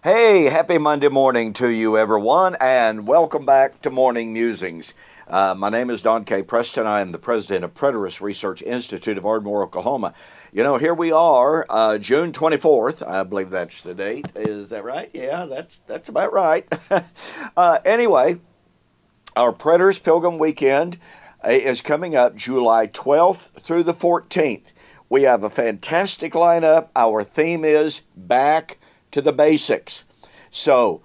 Hey, happy Monday morning to you, everyone, and welcome back to Morning Musings. My name is Don K. Preston. I am the president of Preterist Research Institute of Ardmore, Oklahoma. You know, here we are, June 24th. I believe that's the date. Is that right? Yeah, that's about right. Anyway, our Preterist Pilgrim Weekend is coming up July 12th through the 14th. We have a fantastic lineup. Our theme is Back to the Basics. So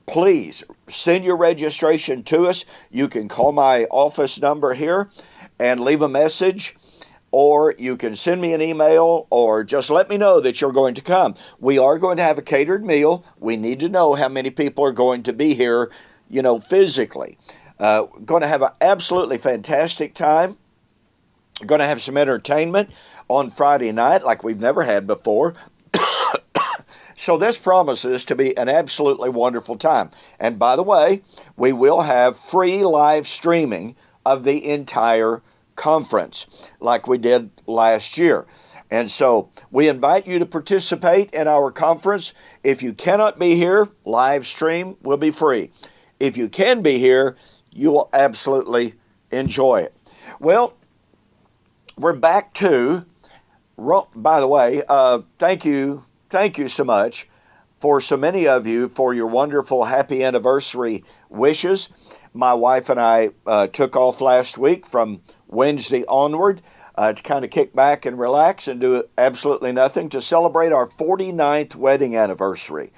please send your registration to us. You can call my office number here and leave a message, or you can send me an email, or just let me know that you're going to come. We are going to have a catered meal. We need to know how many people are going to be here, physically. Going to have an absolutely fantastic time. Going to have some entertainment on Friday night like we've never had before. So this promises to be an absolutely wonderful time. And by the way, we will have free live streaming of the entire conference like we did last year. And so we invite you to participate in our conference. If you cannot be here, live stream will be free. If you can be here, you will absolutely enjoy it. Well, we're back to, by the way, thank you so much for so many of you for your wonderful happy anniversary wishes. My wife and I took off last week from Wednesday onward to kind of kick back and relax and do absolutely nothing to celebrate our 49th wedding anniversary.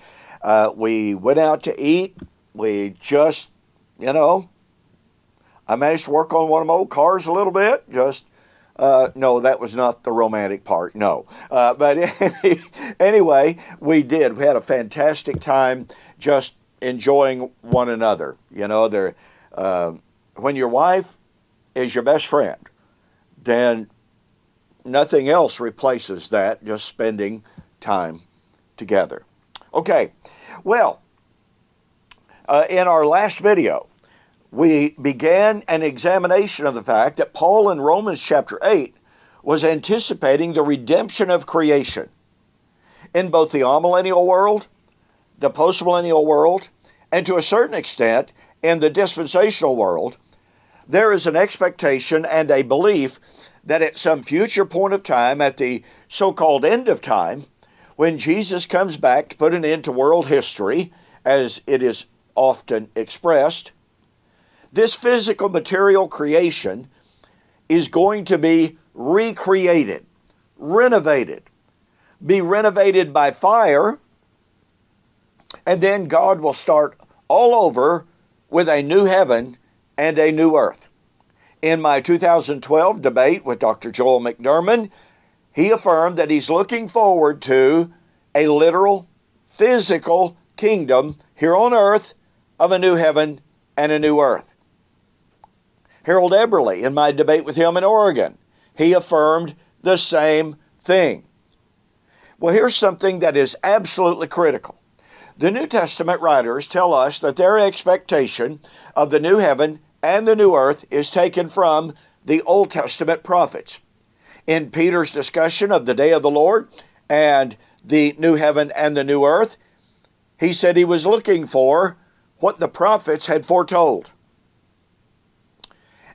We went out to eat. We just, I managed to work on one of my old cars a little bit, no, that was not the romantic part, no. But anyway, we did. We had a fantastic time just enjoying one another. When your wife is your best friend, then nothing else replaces that, just spending time together. Okay, well, in our last video, we began an examination of the fact that Paul in Romans chapter 8 was anticipating the redemption of creation in both the amillennial world, the postmillennial world, and to a certain extent in the dispensational world. There is an expectation and a belief that at some future point of time, at the so-called end of time, when Jesus comes back to put an end to world history, as it is often expressed, this physical material creation is going to be recreated, renovated, be renovated by fire, and then God will start all over with a new heaven and a new earth. In my 2012 debate with Dr. Joel McDermott, he affirmed that he's looking forward to a literal, physical kingdom here on earth of a new heaven and a new earth. Harold Eberle, in my debate with him in Oregon, he affirmed the same thing. Well, here's something that is absolutely critical. The New Testament writers tell us that their expectation of the new heaven and the new earth is taken from the Old Testament prophets. In Peter's discussion of the day of the Lord and the new heaven and the new earth, he said he was looking for what the prophets had foretold.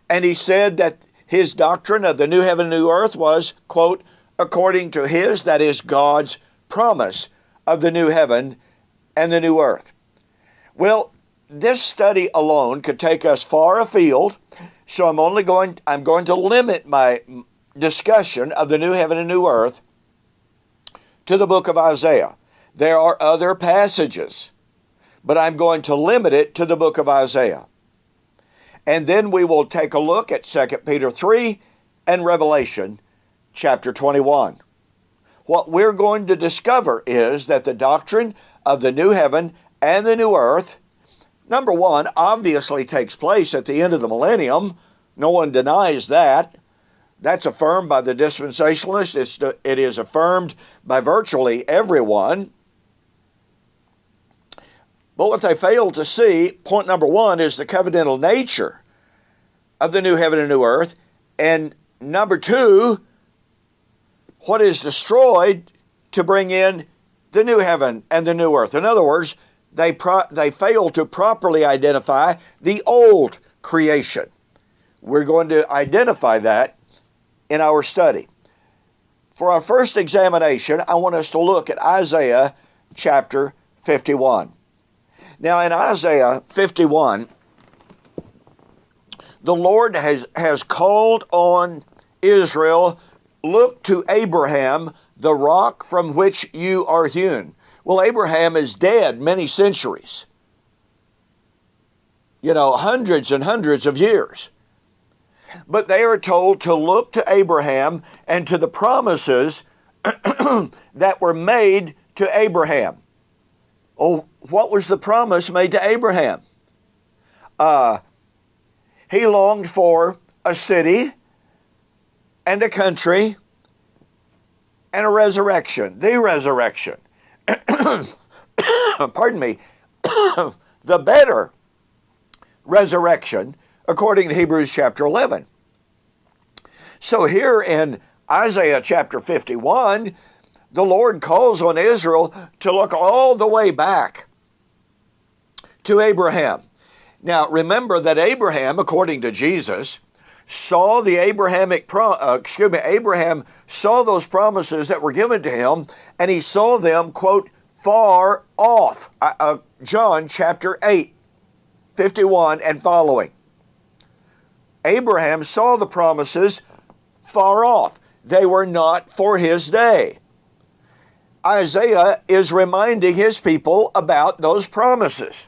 And he said that his doctrine of the new heaven and new earth was, quote, according to his, that is God's promise of the new heaven and the new earth. Well, this study alone could take us far afield, so I'm going to limit my discussion of the new heaven and new earth to the book of Isaiah. There are other passages, but I'm going to limit it to the book of Isaiah. And then we will take a look at 2 Peter 3 and Revelation chapter 21. What we're going to discover is that the doctrine of the new heaven and the new earth, number one, obviously takes place at the end of the millennium. No one denies that. That's affirmed by the dispensationalists. It is affirmed by virtually everyone. But what they fail to see, point number one, is the covenantal nature of the new heaven and new earth. And number two, what is destroyed to bring in the new heaven and the new earth. In other words, they fail to properly identify the old creation. We're going to identify that in our study. For our first examination, I want us to look at Isaiah chapter 51. Now, in Isaiah 51, the Lord has called on Israel, look to Abraham, the rock from which you are hewn. Well, Abraham is dead many centuries. Hundreds and hundreds of years. But they are told to look to Abraham and to the promises that were made to Abraham. Oh, what was the promise made to Abraham? He longed for a city and a country and a resurrection, the resurrection. Pardon me, the better resurrection, according to Hebrews chapter 11. So here in Isaiah chapter 51, the Lord calls on Israel to look all the way back to Abraham. Now, remember that Abraham, according to Jesus, saw the Abraham saw those promises that were given to him, and he saw them, quote, far off. John chapter 8, 51 and following. Abraham saw the promises far off. They were not for his day. Isaiah is reminding his people about those promises.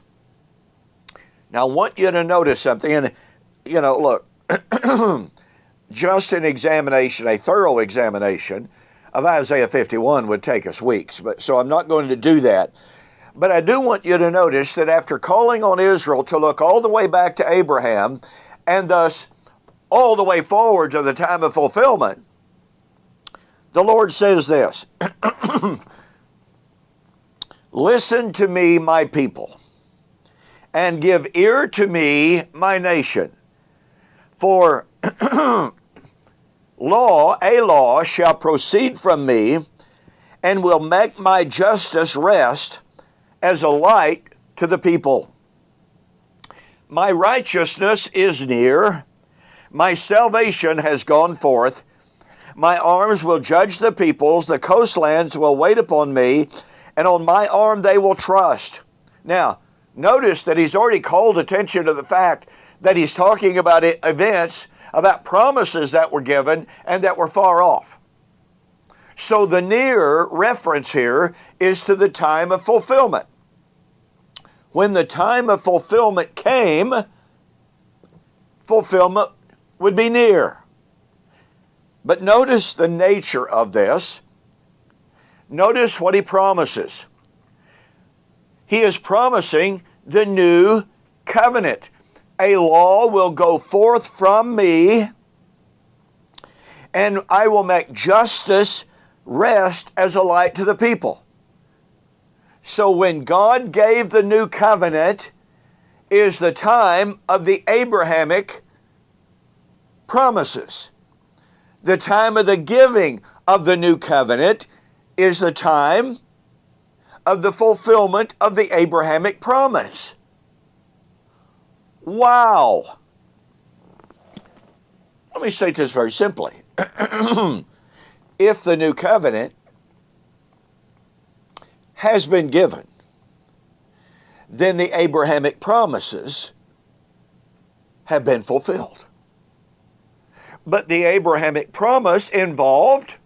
Now, I want you to notice something, and, look, just an examination, a thorough examination of Isaiah 51 would take us weeks, so I'm not going to do that. But I do want you to notice that after calling on Israel to look all the way back to Abraham, and thus all the way forward to the time of fulfillment, the Lord says this, listen to me, my people, and give ear to me, my nation. For a law shall proceed from me, and will make my justice rest as a light to the people. My righteousness is near, my salvation has gone forth, my arms will judge the peoples, the coastlands will wait upon me, and on my arm they will trust. Now, notice that he's already called attention to the fact that he's talking about events, about promises that were given and that were far off. So the near reference here is to the time of fulfillment. When the time of fulfillment came, fulfillment would be near. But notice the nature of this. Notice what he promises. He is promising the new covenant. A law will go forth from me, and I will make justice rest as a light to the people. So when God gave the new covenant is the time of the Abrahamic promises. The time of the giving of the new covenant is the time of the fulfillment of the Abrahamic promise. Wow! Let me state this very simply. If the new covenant has been given, then the Abrahamic promises have been fulfilled. But the Abrahamic promise involved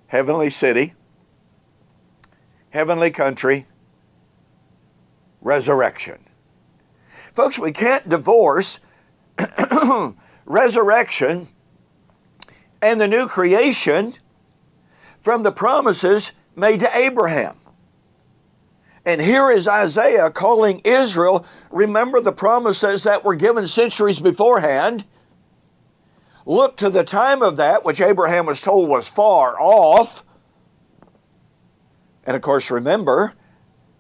heavenly city, heavenly country, resurrection. Folks, we can't divorce resurrection and the new creation from the promises made to Abraham. And here is Isaiah calling Israel, remember the promises that were given centuries beforehand. Look to the time of that, which Abraham was told was far off. And of course, remember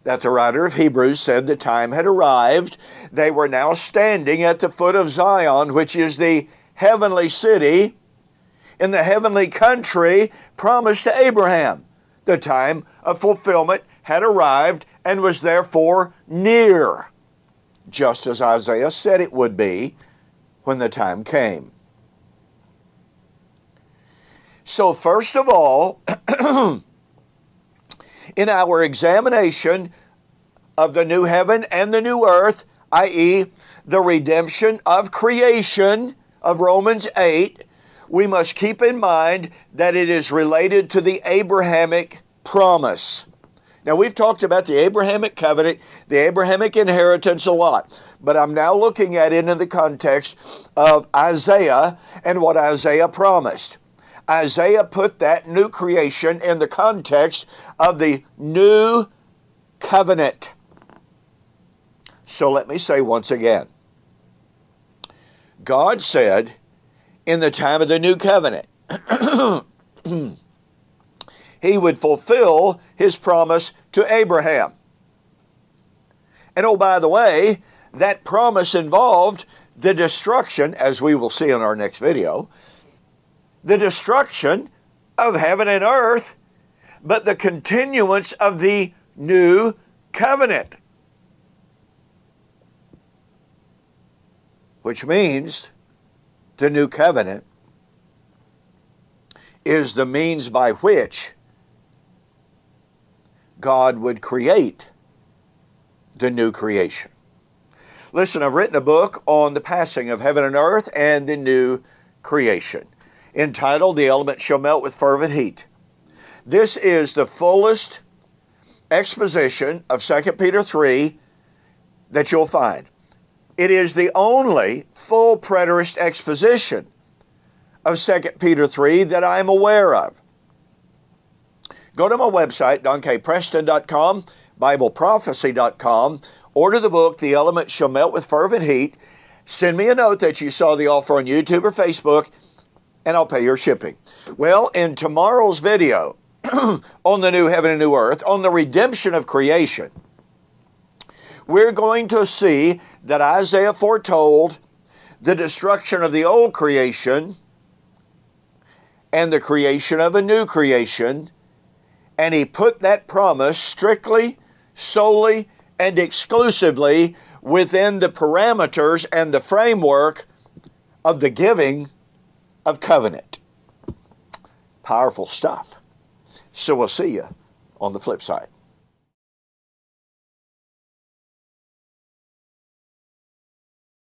that the writer of Hebrews said the time had arrived. They were now standing at the foot of Zion, which is the heavenly city in the heavenly country promised to Abraham. The time of fulfillment had arrived and was therefore near, just as Isaiah said it would be when the time came. So first of all, in our examination of the new heaven and the new earth, i.e., the redemption of creation of Romans 8, we must keep in mind that it is related to the Abrahamic promise. Now, we've talked about the Abrahamic covenant, the Abrahamic inheritance a lot, but I'm now looking at it in the context of Isaiah and what Isaiah promised. Isaiah put that new creation in the context of the new covenant. So let me say once again, God said in the time of the new covenant, He would fulfill His promise to Abraham. And oh, by the way, that promise involved the destruction, as we will see in our next video, the destruction of heaven and earth, but the continuance of the new covenant. Which means the new covenant is the means by which God would create the new creation. Listen, I've written a book on the passing of heaven and earth and the new creation, entitled The Elements Shall Melt with Fervent Heat. This is the fullest exposition of 2 Peter 3 that you'll find. It is the only full preterist exposition of 2 Peter 3 that I am aware of. Go to my website, donkpreston.com, BibleProphecy.com, order the book, The Elements Shall Melt with Fervent Heat, send me a note that you saw the offer on YouTube or Facebook, and I'll pay your shipping. Well, in tomorrow's video on the new heaven and new earth, on the redemption of creation, we're going to see that Isaiah foretold the destruction of the old creation and the creation of a new creation, and he put that promise strictly, solely, and exclusively within the parameters and the framework of the giving of covenant. Powerful stuff. So we'll see you on the flip side.